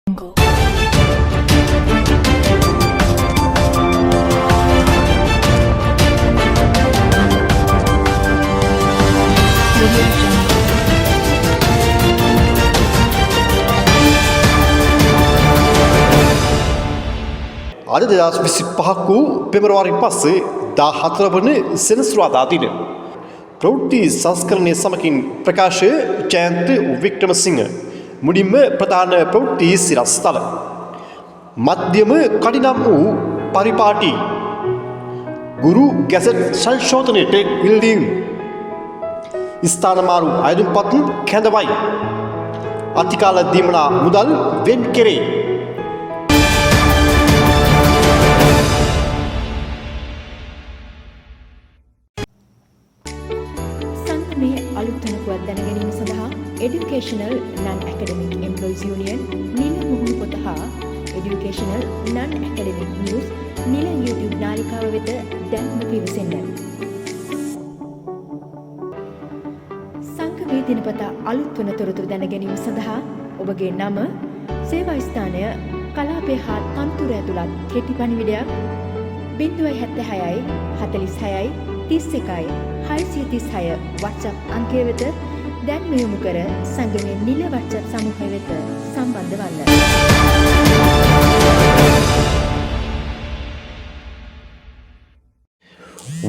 Jungle. Audio Jungle. අද 2025 වූ පෙබරවාරි 5 14 වන සෙනසුරාදා දින ප්‍රවෘත්ති සංස්කරණය සමගින් ප්‍රකාශය ජයන්ත වික්‍රමසිංහ මුලින්ම ප්‍රධාන ප්‍රවෘත්ති සිරස්තල මධ්‍යම කඩිනම් වූ පරිපාටි ගුරු ගැසට් සංශෝධනයට ඉල්ලීම් ස්ථානමාරු අයදුම්පත් කැඳවයි අතිකාල දීමනා මුදල් වෙන් කෙරේ. සංගමයේ අලුත් තනතුරක් දැන ගැනීම සඳහා Educational Non-Academic Employees Union නිල මුහුණු පොත හා Educational Non-Academic News නිල YouTube නාලිකාව වෙත දැන්ම පිවිසෙන්න. සංගමයේ දිනපතා අලුත් වන තොරතුරු දැන ගැනීම සඳහා ඔබගේ නම, සේවා ස්ථානය, කලාපය හා තනතුර ඇතුළත් කෙටි පණිවිඩයක් 076 46 31 636 WhatsApp අංකය වෙත දැන්ම යොමු කර සංගමයේ නිල WhatsApp සමූහය වෙත සම්බන්ධ වන්න.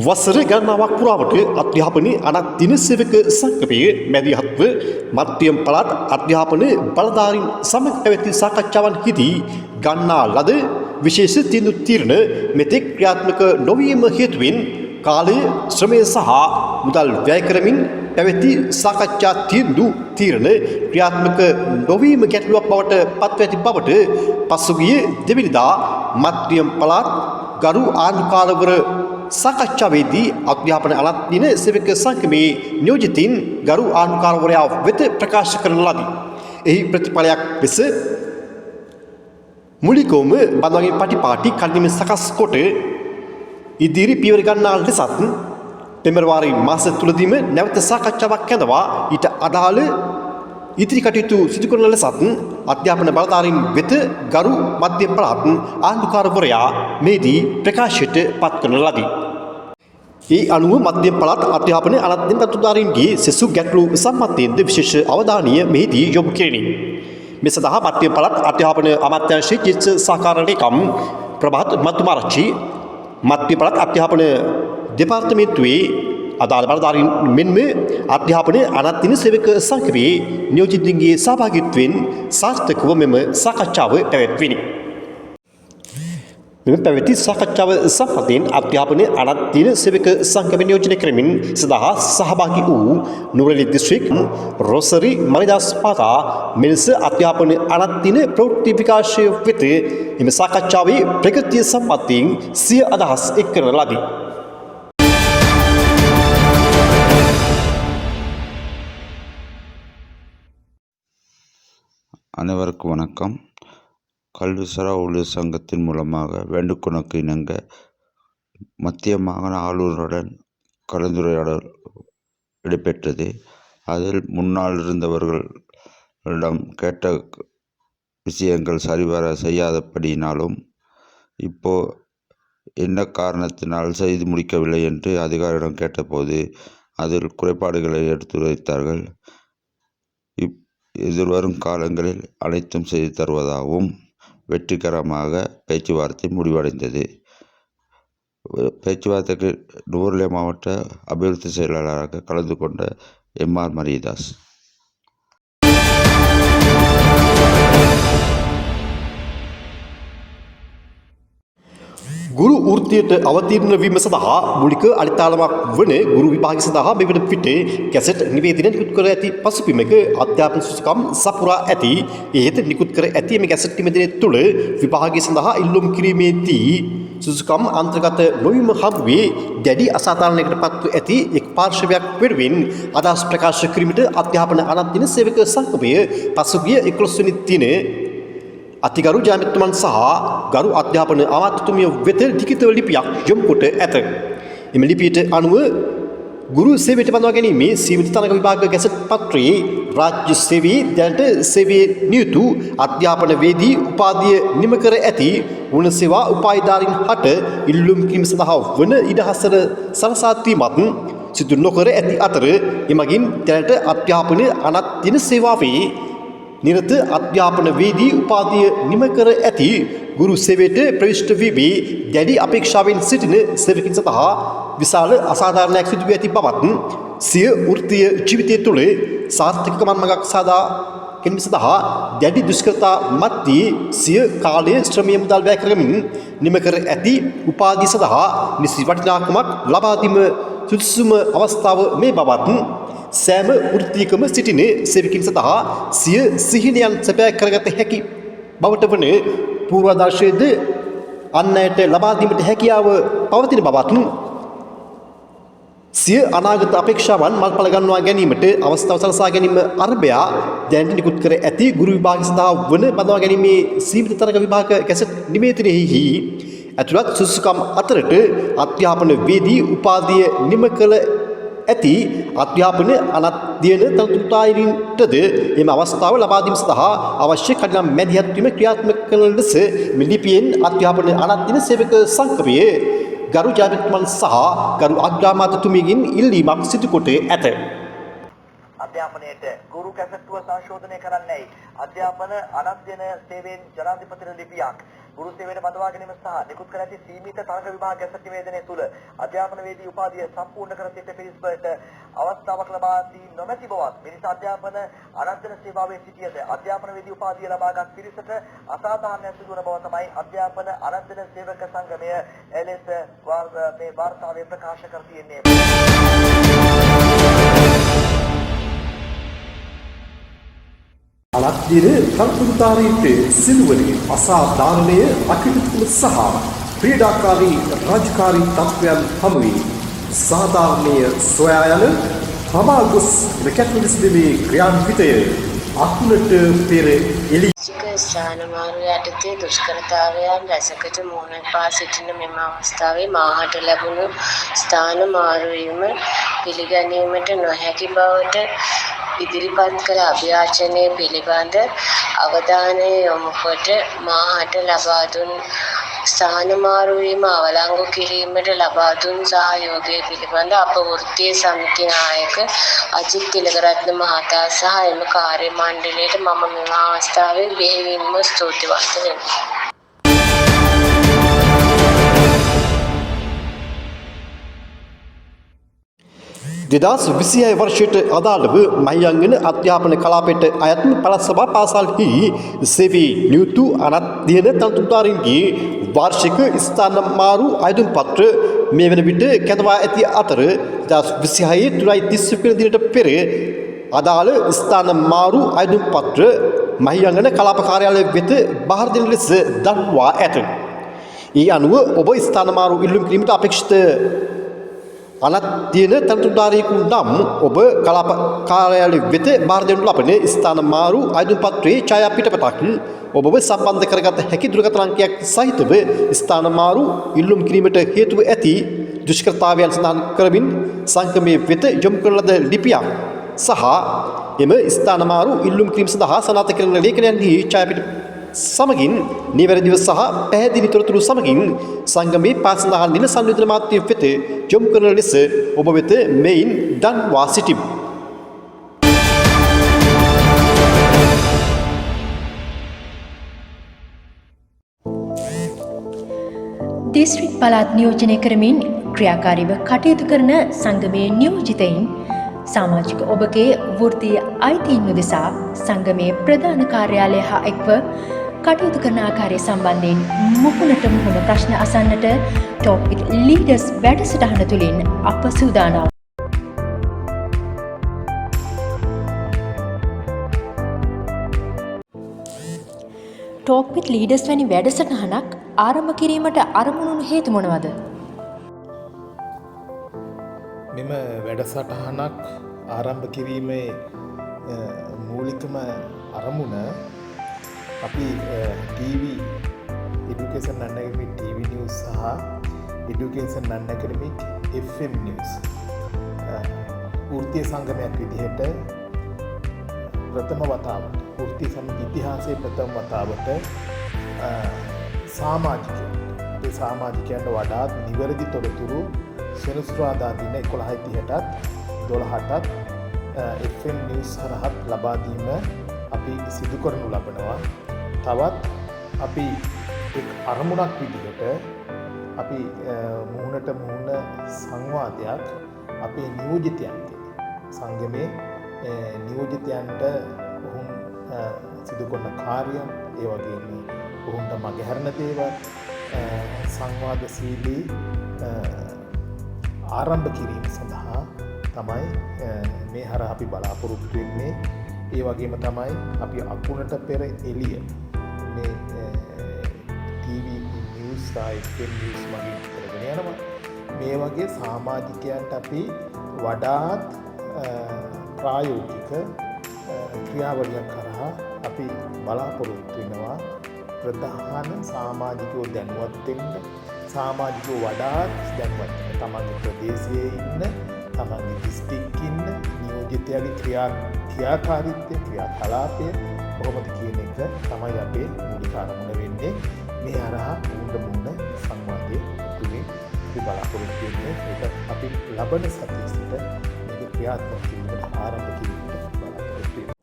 වසර ගණනාවක් පුරාවට අධ්‍යාපනයේ අනත් දින සේවක සංගමයේ මැදිහත්ව මධ්‍යම පළාත් අධ්‍යාපන බලධාරීන් සමග පැවති සාකච්ඡාවන්හිදී ගන්නා ලද විශේෂ තීරණ මෙතෙක් ක්‍රියාත්මක නොවීම හේතුවෙන් කාලය, ශ්‍රමය සහ මුදල් වැය කරමින් පැවති සාකච්ඡා තීරණ ක්‍රියාත්මක නොවීම ගැටලුවක් බවට පත්ව ඇති බවට පසුගිය දෙවනිදා මධ්‍යම පළාත් ගරු ආණ්ඩුකාරවර සාකච්ඡාවේදී අධ්‍යාපන අලත් දින සේවක සංගමේ නියෝජිතින් ගරු ආණ්ඩුකාරවරයා වෙත ප්‍රකාශ කරන ලදී. එහි ප්‍රතිඵලයක් ලෙස මුලිකවම බඳවාගේ පටිපාටි කණ්ඩායම සකස් කොට ඉදිරි පියවර ගන්නා ලෙසත් පෙබරවාරි මාස තුලදීම නැවත සාකච්ඡාවක් කැඳවා ඊට අදාළ ඉදිරි කටයුතු සිදු කරන ලෙසත් අධ්‍යාපන බලධාරීන් වෙත ගරු මධ්‍යම පළාත් ආණ්ඩුකාරවරයා මේදී ප්‍රකාශයට පත් කරන ලදී. ඒ අනුව මධ්‍යම පළාත් අධ්‍යාපන අලත් දින කටයුතුදාරීන්ගේ සෙසු ගැටලු සම්බන්ධයෙන්ද විශේෂ අවධානය මෙහිදී යොමු කෙරිණි. මේ සඳහා මධ්‍යම පළාත් අධ්‍යාපන අමාත්‍යාංශයේ ජ්‍යෙෂ්ඨ සහකාර ලේකම් ප්‍රභාත් මතුමාරච්චි මධ්‍යම පළාත් අධ්‍යාපන දෙපාර්තමේන්තුවේ අදාළ බලධාරීන් මෙන්ම අධ්‍යාපන අනත් දින සේවක සංගමයේ නියෝජිතින්ගේ සහභාගීත්වයෙන් සාර්ථකව මෙම සාකච්ඡාව පැවැත්විණි. මෙම පැවති සාකච්ඡාව සම්බන්ධයෙන් අධ්‍යාපන අනත් දින සේවක සංගම නියෝජනය කරමින් සඳහා සහභාගී වූ නුවරඑළිය දිස්ත්‍රික් රොසරි මරිදාස් පාතා මෙලෙස අධ්‍යාපන අනත් දින ප්‍රවෘත්ති විකාශය වෙත එම සාකච්ඡාවේ ප්‍රගතිය සම්බන්ධයෙන් සිය අදහස් එක් කරන ලදී. அனைவருக்கும் வணக்கம். கல்விசாரா ஊழியர் சங்கத்தின் மூலமாக வேண்டுகோளுக்கு இணங்க மத்திய மாகாண ஆளுநருடன் கலந்துரையாடல் இடம்பெற்றது. அதில் முன்னால் இருந்தவர்களிடம் கேட்ட விஷயங்கள் சரிவர செய்யாதபடியினாலும் இப்போ என்ன காரணத்தினால் செய்து முடிக்கவில்லை என்று அதிகாரியிடம் கேட்டபோது அதில் குறைபாடுகளை எடுத்துரைத்தார்கள். எதிர்வரும் காலங்களில் அனைத்தும் செய்து தருவதாகவும் வெற்றிகரமாக பேச்சுவார்த்தை முடிவடைந்தது. பேச்சுவார்த்தைக்கு நுவரெலியா மாவட்ட அபிவிருத்தி செயலாளராக கலந்து கொண்ட எம்.ஆர். மரியதாஸ். ගුරු වෘත්තියට අවතීර්ණ වීම සඳහා මූලික අඩිතාලමක් වන ගුරු විභාගය සඳහා මෙවන පිටේ කැසට් නිවේදනය නිකුත් කර ඇති පසුබිමක අධ්‍යාපන සුසුකම් සපුරා ඇති එහෙත් නිකුත් කර ඇති මේ කැසට් නිවේදනය තුළ විභාගය සඳහා ඉල්ලුම් කිරීමේදී සුසුකම් අන්තර්ගත නොවීම හමුවේ දැඩි අසාධාරණයකට පත්ව ඇති එක් පාර්ශවයක් වෙනුවෙන් අදහස් ප්‍රකාශ කිරීමට අධ්‍යාපන අනත් දින සේවක සංගමය පසුගිය 11 වෙනි දින අතිගරු ජයමිත්තුමන් සහ ගරු අධ්‍යාපන අමාත්‍යතුමිය වෙත ලිඛිත ලිපියක් යොමු කොට ඇත. එම ලිපියට අනුව ගුරු සේවයට බඳවා ගැනීමේ සීමිත තරඟ විභාග ගැසට් පත්‍රයේ රාජ්‍ය සේවයේ දැනට සේවයේ නියුතු අධ්‍යාපනවේදී උපාධිය නිම කර ඇති වුණ සේවා උපාධිධාරීන් හට ඉල්ලුම් කිරීම සඳහා වන ඉඩහසර සලසා දීමත් සිදු නොකර ඇති අතර එමගින් දැනට අධ්‍යාපන අනත් දින සේවාවේ නිරත අධ්‍යාපනවේදී උපාධිය නිම කර ඇති ගුරු සේවයට ප්‍රවිෂ්ඨ වීමේ දැඩි අපේක්ෂාවෙන් සිටින සේවකින් සඳහා විශාල අසාධාරණයක් සිදු වී ඇති බවත් සිය වෘත්තීය ජීවිතය තුළ සාර්ථක ගමන් මඟක් සාදා ගැනීම සඳහා දැඩි දුෂ්කරතා මැද්දේ සිය කාලය ශ්‍රමය මුදල් වැය කරමින් නිම කර ඇති උපාධිය සඳහා නිසි වටිනාකමක් ලබා දීම සුදුසුම අවස්ථාව මේ බවත් සෑම වෘත්තීයකම සිටින සේවකින් සඳහා සිය සිහිනයන් සැපෑ කරගත හැකි බවට වන පූර්වාදර්ශයේද අන් අයට ලබා දීමට හැකියාව පවතින බවත් සිය අනාගත අපේක්ෂාවන් මල්පල ගන්වා ගැනීමට අවස්ථාව සලසා ගැනීම අරබයා දැනට නිකුත් කර ඇති ගුරු විභාග සඳහා වන බඳවා ගැනීමේ සීමිත තරඟ විභාග ගැසට් නිමේතනයෙහි ඇතුළත් සුසුකම් අතරට අධ්‍යාපන වේදී උපාධිය නිම කළ ඇති අධ්‍යාපන අනධ්‍යයන තනතුරුදායීන්ටද එම අවස්ථාව ලබා දීම සඳහා අවශ්‍ය කඩිනම් මැදිහත් වීම ක්‍රියාත්මක කරන ලෙස ලිපියෙන් අධ්‍යාපන අනධ්‍යයන සේවක සංගමයේ ගරු ජයවිත්මන් සහ ගරු අග්‍රාමාත්‍යතුමියගෙන් ඉල්ලීමක් සිදු කොට ඇත. අධ්‍යාපනයේට ගුරු කැසට්ටුව සංශෝධනය කරන්නයි අධ්‍යාපන අනධ්‍යයන සේවයෙන් ජනාධිපති ලිපියක් ගුරු සේවයට බඳවා ගැනීම සහ නිකුත් කර ඇති සීමිත තරඟ විභාග ගැසට් නිවේදනය තුළ අධ්‍යාපනවේදී උපාධිය සම්පූර්ණ කර සිට පිරිස්වලට අවස්ථාවක් ලබා දී නොමැති බවත් මිනිස් අධ්‍යාපන අනධ්‍යයන සේවාවේ සිටියද අධ්‍යාපනවේදී උපාධිය ලබාගත් පිරිසට අසාධාරණයක් සිදු වන බව තමයි අධ්‍යාපන අනධ්‍යයන සේවක සංගමය එලෙස මේ වාර්තාවේ ප්‍රකාශ කර තියෙන්නේ. අනත්දින තනතුරුදාරීන්ට සිළුවනේ අසාධාරණය අකටයුතුකම සහ ක්‍රීඩාකාරී රාජකාරී තත්ත්වයන් හමුවේ සාධාරණය සොයා යන තමා ගොස් රැකැත්විලිස්ලේ ක්‍රියාන්විතය අකුලට පෙර එළි ස්ථාන මාරු යටතේ දුෂ්කරතාවයන් රැසකට මුහුණ පා සිටින මෙම අවස්ථාවේ මාහට ලැබුණු ස්ථාන මාරුවීම පිළිගැනීමට නොහැකි බවට ඉදිරිපත් කළ අභියාචනය පිළිබඳ අවධානය යොමු කොට මාහට ලබා දුන් ස්ථාන මාරුවීම අවලංගු කිරීමට ලබා දුන් සහයෝගය පිළිබඳ අප වෘත්තීය සමිති නායක අජිත් තිලකරත්න මහතා සහ එම කාර්ය මණ්ඩලයට මම මෙම අවස්ථාවේ බෙහෙවින්ම ස්තුතිවන්ත වෙමි. දෙදස් 26 වර්ෂයට අදාළව මහියංගන අධ්‍යාපන කලාපයට අයත්ම පළස්සභා පාසල්හි සේවී නියුතු අනධ්‍යයන තනතුරුදාරීන්ගේ වාර්ෂික ස්ථාන මාරු අයදුම් පත්‍ර මේ වන විට කැඳවා ඇති අතර 2026 ජුලයි 30 වෙනි දිනට පෙර අදාළ ස්ථාන මාරු අයදුම් පත්‍ර මහියංගන කලාප කාර්යාලය වෙත බාර දෙන ලෙස දක්වා ඇත. ඒ අනුව ඔබ ස්ථාන මාරු ඉල්ලුම් කිරීමට අපේක්ෂිත අනධ්‍යයන තනතුරුදාරයෙකු නම් ඔබ කලාප කාර්යාලය වෙත බාර දෙනු ලබන ස්ථාන මාරු අයදුම් පත්‍රයේ ඡායා පිටපතක් ඔබව සම්බන්ධ කරගත හැකි දුරකථන අංකයක් සහිතව ස්ථාන මාරු ඉල්ලුම් කිරීමට හේතුව ඇති දුෂ්කරතාවයන් සඳහන් කරමින් සංගමයේ වෙත යොමු කරන ලද ලිපියක් සහ එම ස්ථාන මාරු ඉල්ලුම් කිරීම සඳහා සනාථ කරන ලේඛනයන්හි ඡායා පිට සමගින් නිවැරදිව සහ පැහැදිලි තොරතුරු සමගින් සංගමේ පාසඳහන් නිල සංවේදන මාධ්‍ය වෙත යොමු කරන ලෙස ඔබ වෙත මෙයින් දන්වා සිටිමු. දිස්ත්‍රික් පළාත් නියෝජනය කරමින් ක්‍රියාකාරීව කටයුතු කරන සංගමයේ නියෝජිතයින් සමාජික ඔබගේ වෘත්තීය අයිතීන් උදෙසා සංගමයේ ප්‍රධාන කාර්යාලය හා එක්ව කටයුතු කරන ආකාරය සම්බන්ධයෙන් මුහුණට මුහුණ ප්‍රශ්න අසන්නට ටොප් විත් ලීඩර්ස් වැඩසටහන තුළින් අප සූදානම්. ටොප් විත් ලීඩර්ස් වැනි වැඩසටහනක් ආරම්භ කිරීමට අරමුණු හේතු මොනවද? මෙම වැඩසටහනක් ආරම්භ කිරීමේ මූලිකම අරමුණ අපි TV Education Non-Academic TV News සහ Education Non-Academic FM News වෘත්තීය සංගමයක් විදිහට ප්‍රථම වතාවට වෘත්තීය සංගම ඉතිහාසයේ ප්‍රථම වතාවට අපේ සමාජිකයන්ට වඩාත් නිවැරදි තොරතුරු සෙනසුරාදා දින 11:30ටත් 12:00ටත් FM නිවුස් හරහා ලබා දීම අපි සිදු කරනු ලබනවා. තවත් අපි එක් අරමුණක් විදිහට අපි මුහුණට මුහුණ සංවාදයක් අපේ නියෝජිතයන්ගේ සංගමේ නියෝජිතයන්ට ඔවුන් සිදු කරන කාර්යයන් ඒ වගේම ඔවුන්ට මගහැරන දේවල් සංවාදශීලී ආරම්භ කිරීම සඳහා තමයි මේ හරහා අපි බලාපොරොත්තු වෙන්නේ. ඒ වගේම තමයි අපි අකුණට පෙර එළිය මේ TV නිවුස් FM නිවුස් වගේ කරගෙන යනවා. මේ වගේ සමාජිකයන්ට අපි වඩාත් ප්‍රායෝගික ක්‍රියාවලියක් කරා අපි බලාපොරොත්තු වෙනවා. ප්‍රධාන සමාජිකයෝ දැනුවත් වෙන්න, සමාජිකයෝ වඩාත් දැනුවත් වෙන්න, තමන්ගේ ප්‍රදේශයේ ඉන්න, තමන්ගේ දිස්ත්‍රික්කෙ ඉන්න නියෝජිතයාගේ ක්‍රියාකාරීත්වය, ක්‍රියාකලාපය කොහොමද කියන එක තමයි අපේ මූලික අරමුණ වෙන්නේ. මේ හරහා මුණ සංවාදයේ තුලින් අපි බලාපොරොත්තු වෙන්නේ ඒක අපි ලබන සතියේ සිට මේක ක්‍රියාත්මක කිරීමට ආරම්භ කිරීමට බලාපොරොත්තු වෙනවා.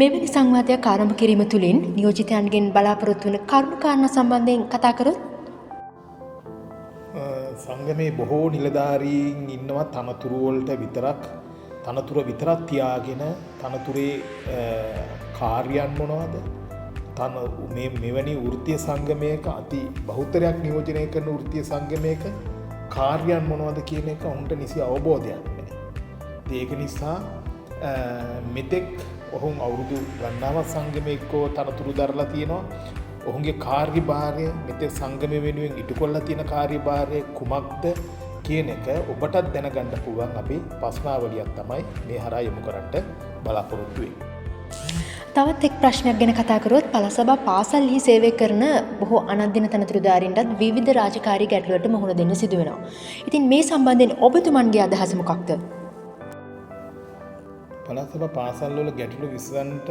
මෙවැනි සංවාදයක් ආරම්භ කිරීම තුළින් නියෝජිතයන්ගෙන් බලාපොරොත්තු වන කරුණු කාරණා සම්බන්ධයෙන් කතා කරොත් සංගමේ බොහෝ නිලධාරීන් ඉන්නවා තනතුර විතරක් තියාගෙන තනතුරේ කාර්යයන් මොනවද? මෙවැනි වෘත්තීය සංගමයක අති බහුතරයක් නියෝජනය කරන වෘත්තීය සංගමයක කාර්යයන් මොනවද කියන එක උන්ට නිසි අවබෝධයක් නැහැ. ඒක නිසා මෙතෙක් ඔහුන් අවුරුදු ගණනාවක් සංගමයකෝ තනතුරු දරලා තියෙනවා. ඔහුගේ කාර්යභාරය මෙතෙක් සංගමය වෙනුවෙන් ඉටු කරලා තියෙන කාර්යභාරය කුමක්ද කියන එක ඔබටත් දැනගන්න පුළුවන් අපි ප්‍රශ්නාවලියක් තමයි මේ හරහා යොමු කරන්න බලාපොරොත්තු වෙන්නේ. තවත් එක් ප්‍රශ්නයක් ගැන කතා කරොත් පළසභා පාසල්හි සේවය කරන බොහෝ අනන්දින තනතුරුධාරීන්ටත් විවිධ රාජකාරී ගැටලුවට මුහුණ දෙන්න සිදු වෙනවා. ඉතින් මේ සම්බන්ධයෙන් ඔබතුමන්ගේ අදහස මොකක්ද? පළසභා පාසල්වල ගැටලු විසඳන්නට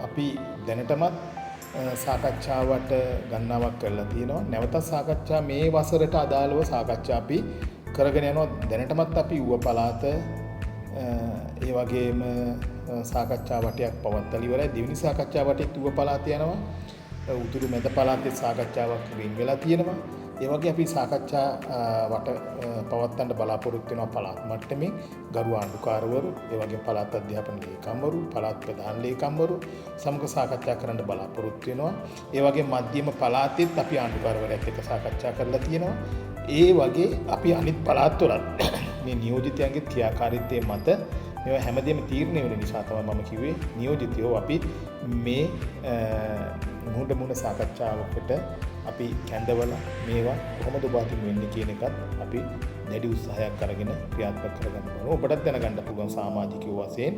අපි දැනටමත් සාකච්ඡාවට ගණනාවක් කරලා තියෙනවා. නැවතත් සාකච්ඡා මේ වසරට අදාළව සාකච්ඡා අපි කරගෙන යනවා. දැනටමත් අපි ඌව පළාත ඒ වගේම සාකච්ඡා වටයක් පවත්වලා ඉවරයි. දෙවෙනි සාකච්ඡා වටේත් ඌව පළාත යනවා. උතුරු මැද පළාතේ සාකච්ඡාවක් වෙන් වෙලා තියෙනවා. ඒ වගේ අපි සාකච්ඡා වට පවත්වන්න බලාපොරොත්තු වෙනවා පළාත් මට්ටමේ ගරු ආණ්ඩුකාරවරු, ඒ වගේ පළාත් අධ්‍යාපන ලේකම්වරු, පළාත් ප්‍රධාන ලේකම්වරු සමග සාකච්ඡා කරන්න බලාපොරොත්තු වෙනවා. ඒ වගේ මධ්‍යම පළාතෙත් අපි ආණ්ඩුකාරවරයාත් එක්ක සාකච්ඡා කරලා තියෙනවා. ඒ වගේ අපි අනිත් පළාත්වලත් මේ නියෝජිතයන්ගේ ක්‍රියාකාරීත්වය මත මේවා හැමදේම තීරණය වෙන නිසා තමයි මම කිව්වේ නියෝජිතයෝ අපි මේ මුහුණ සාකච්ඡාවකට අපි කැඳවලා මේවා කොහොමද බාතින් වෙන්නේ කියන එකත් අපි දැඩි උත්සාහයක් අරගෙන ක්‍රියාත්මක කරගන්න ඕන. ඔබටත් දැනගන්න පුළුවන් සමාජිකයෝ වශයෙන්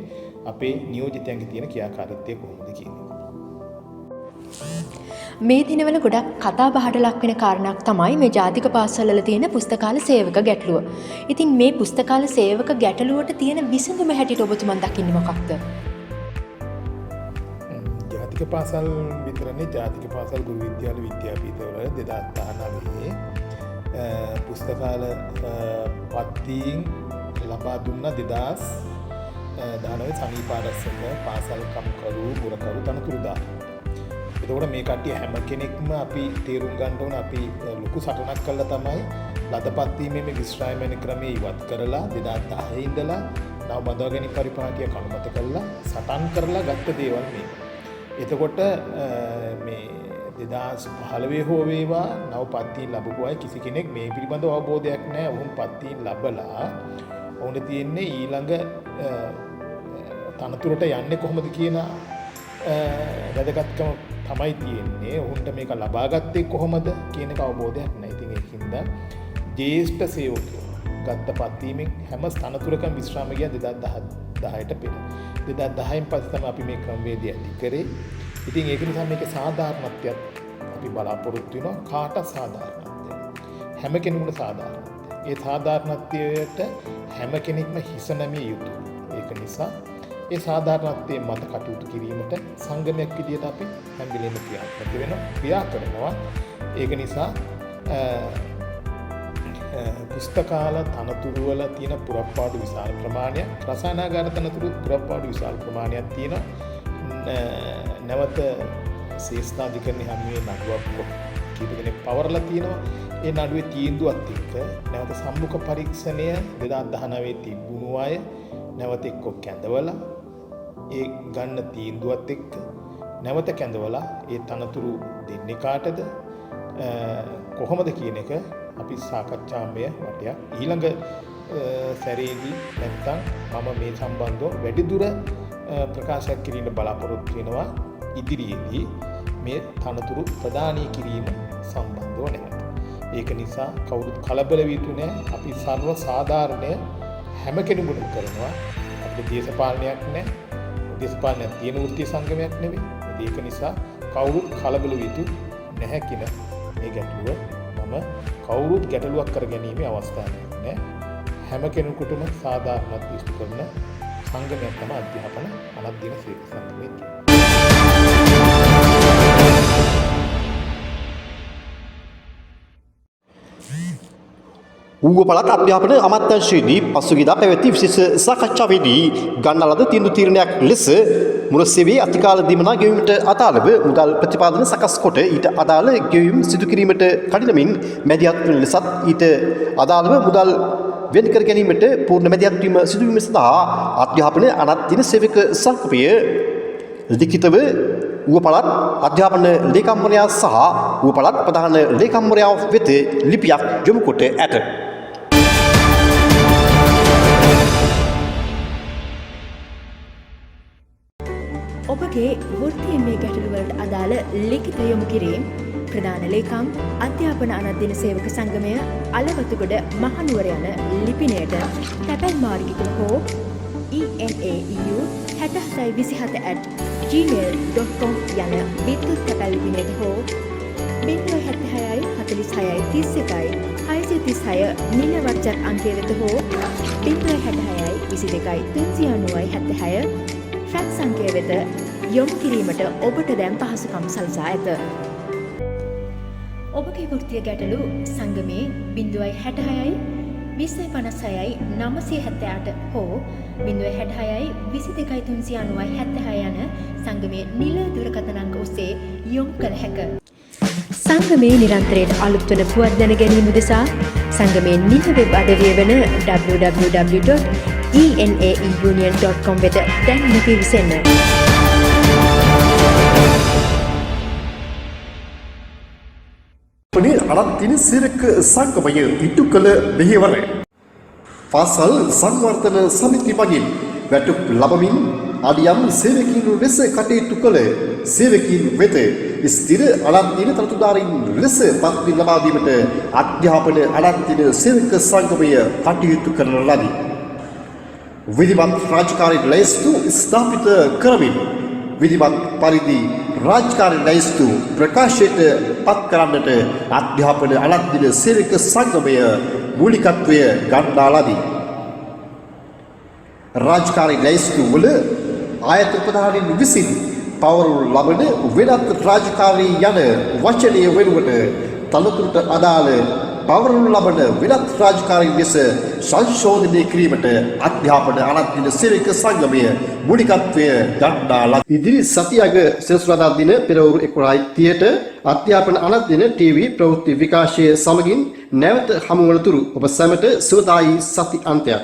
අපේ නියෝජිතයන්ගේ තියෙන ක්‍රියාකාරීත්වය කොහොමද කියන්නේ. මේ දිනවල ගොඩක් කතා බහට ලක් වෙන කාරණාවක් තමයි මේ ජාතික පාසල්වල තියෙන පුස්තකාල සේවක ගැටලුව. ඉතින් මේ පුස්තකාල සේවක ගැටලුවට තියෙන විසඳුම හැටියට ඔබතුමන් දකින්නේ මොකක්ද? ජාතික පාසල් විතරනේ ජාතික පාසල් ගුරු විද්‍යාල විද්‍යාපීඨවල 2019 පුස්තකාල පත්තියෙන් ලබා දුන්න 2019 සමීපාරස්සක පාසල් කම්කරු පුරකරු තනතුරුදා. එතකොට මේ කට්ටිය හැම කෙනෙක්ම අපි තේරුම් ගන්න ඕන අපි ලොකු සටනක් කළා තමයි ලදපත්ීමේ මේ විශ්‍රාමයන ක්‍රමයේ ඉවත් කරලා 2010 ඉඳලා නව බඳවා ගැනීම පරිපාටිය කනුමත කළා සටන් කරලා ගත්ත දේවල් මේ. එතකොට මේ 2015 හෝ වේවා නව පත්තින් ලැබපු අය කිසි කෙනෙක් මේ පිළිබඳව අවබෝධයක් නැහැ. වුන් පත්තින් ලැබලා වුණ තියෙන්නේ ඊළඟ තනතුරට යන්නේ කොහොමද කියන වැදගත්කම තමයි තියෙන්නේ. උන්ට මේක ලබා ගත්තේ කොහොමද කියන එක අවබෝධයක් නැහැ. ඉතින් ඒකින්ද ජ්‍යෙෂ්ඨ සේවකයෝ ගත්ත පත්වීමෙන් හැම තනතුරකම විශ්‍රාම ගියා 2010ට පෙර. 2010න් පස්සේ තමයි අපි මේ ක්‍රමවේදය ඇති කරේ. ඉතින් ඒක නිසා මේක සාධාරණත්වයක් අපි බලාපොරොත්තු වෙනවා. කාට සාධාරණත්වයක්? හැම කෙනෙකුට සාධාරණත්වයක්. ඒ සාධාරණත්වයට හැම කෙනෙක්ම හිස නැමිය යුතුයි. ඒක නිසා ඒ සාධාරණත්වයේ මත කටයුතු කිරීමට සංගමයක් විදියට අපි හැම වෙලෙම ක්‍රියා කරනවා. ඒක නිසා පුස්තකාල තනතුරු වල තියෙන පුරප්පාඩු විශාල ප්‍රමාණයක්, රසායනාගාර තනතුරු පුරප්පාඩු විශාල ප්‍රමාණයක් තියෙනවා. නැවත ශේෂ්ඨාධිකරණයේ හැමේ නඩුවක් කීප දෙනෙක් පවරලා තියෙනවා. ඒ නඩුවේ තීන්දුවත් එක්ක නැවත සම්මුඛ පරීක්ෂණය 2019 තිබුණු අය නැවත එක්ක කැඳවලා ඒ ගන්න තීන්දුවත් එක්ක නැවත කැඳවලා ඒ තනතුරු දෙන්නේ කාටද කොහොමද කියන එක අපි සාකච්ඡාමය වටයක් ඊළඟ සැරේදී නැත්නම් මම මේ සම්බන්ධව වැඩිදුර ප්‍රකාශයක් කිරීම බලාපොරොත්තු වෙනවා ඉදිරියේදී මේ තනතුරු ප්‍රදානය කිරීම සම්බන්ධව නැහැ. ඒක නිසා කවුරුත් කලබල වී යුතු නැහැ. අපි සර්ව සාධාරණය හැම කෙනෙකුටම කරනවා. අපිට දේශපාලනයක් නැහැ. දේශපාලනයක් තියෙන වෘත්තීය සංගමයක් නෙවෙයි. ඒක නිසා කවුරුත් කලබල වී යුතු නැහැ කියන මේ ගැටලුව මම කවුරුත් ගැටලුවක් කරගැනීමේ අවස්ථාවක් නැහැ. හැම කෙනෙකුටම සාධාරණත්වය ඉෂ්ට කරන සංගමයක් තමයි අධ්‍යාපන අනධ්‍යයන සේවක සංගමය. ඌව පළාත් අධ්‍යාපන අමාත්‍යාංශයේදී පසුගියදා පැවති විශේෂ සාකච්ඡාවේදී ගන්නා ලද තීන්දුව තීරණයක් ලෙස මුල සේවයේ අතිකාල දීමනා ගෙවීමට අදාළව මුදල් ප්‍රතිපාදන සකස් කොට ඊට අදාළ ගෙවීම් සිදු කිරීමට කඩිනමින් මැදිහත් වන ලෙසත් ඊට අදාළව මුදල් වෙන් කර ගැනීමට පූර්ණ මැදිහත් වීම සිදුවීම සඳහා අධ්‍යාපන අනධ්‍යයන සේවක සංකල්පය ලිඛිතව ඌව පළාත් අධ්‍යාපන ලේකම්වරයා සහ ඌව පළාත් ප්‍රධාන ලේකම්වරයා වෙත ලිපියක් යොමු කොට ඇත. ඔබගේ වෘත්තීය මේ ගැටලුවලට අදාළ ලිඛිත යොමු කිරීම ප්‍රධාන ලේකම් අධ්‍යාපන අනධ්‍යයන සේවක සංගමය අලවතුගොඩ මහනුවර යන ලිපිනයට තැපැල් මාර්ගිකව හෝ enau6727@gmail.com යන විද්‍යුත් තැපැල් ලිපිනයට හෝ 076 46 31 636 නිල වර්ජත් අංකය වෙත හෝ 076 22 390 ෆැක්ස් අංකය වෙත යොමු කිරීමට ඔබට දැන් පහසුකම් සලසා ඇත. ඔබගේ වෘත්තීය ගැටලු සංගමයේ 066 2056 978 හෝ 066 22 390 යන සංගමයේ නිල දුරකථන අංක ඔස්සේ යොමු කළ හැකිය. සංගමයේ නිරන්තරයෙන් අලුත් වන පුවත් දැන ගැනීම උදෙසා සංගමයේ නිල වෙබ් අඩවිය වන www.enaeunion.com වෙත දැන්ම පිවිසෙන්න. අනධ්‍යයන සේවක සංගමය ඉටු කළ මෙහෙවර පාසල් සංවර්ධන සමිති මගින් වැටුප් ලබමින් අඩියම් සේවකීන් ලෙස කටයුතු කළ සේවකීන් වෙත ස්ථිර අනධ්‍යයන තනතුරුදාරීන් ලෙස පත්වීම් ලබා දීමට අධ්‍යාපන අනධ්‍යයන සේවක සංගමය කටයුතු කරන ලදී. විධිමත් රාජකාරී ලැයිස්තු ස්ථාපිත කරමින් විධිමත් පරිදි රාජකාරී ලැයිස්තු ප්‍රකාශයට පත් කරන්නට අධ්‍යාපන අනධ්‍යයන සේවක සංගමය මූලිකත්වය ගන්නා ලදී. රාජකාරී ලැයිස්තු වල ආයතන ප්‍රධානීන් විසින් පවරනු ලබන වෙනත් රාජකාරී යන වචනය වෙනුවට තනතුරට අදාළ පවරනු ලබන වෙනත් රාජකාරී ලෙස සංශෝධනය කිරීමට අධ්‍යාපන අනධ්‍යයන සේවක සංගමය මූලිකත්වය ගන්නා ලදී. ඉදිරි සතියක සෙනසුරාදා දින පෙරවරු 11:30ට අධ්‍යාපන අනධ්‍යයන ටීවී ප්‍රවෘත්ති විකාශය සමගින් නැවත හමු වන තුරු ඔබ සැමට සුවදායි සති අන්තයක්.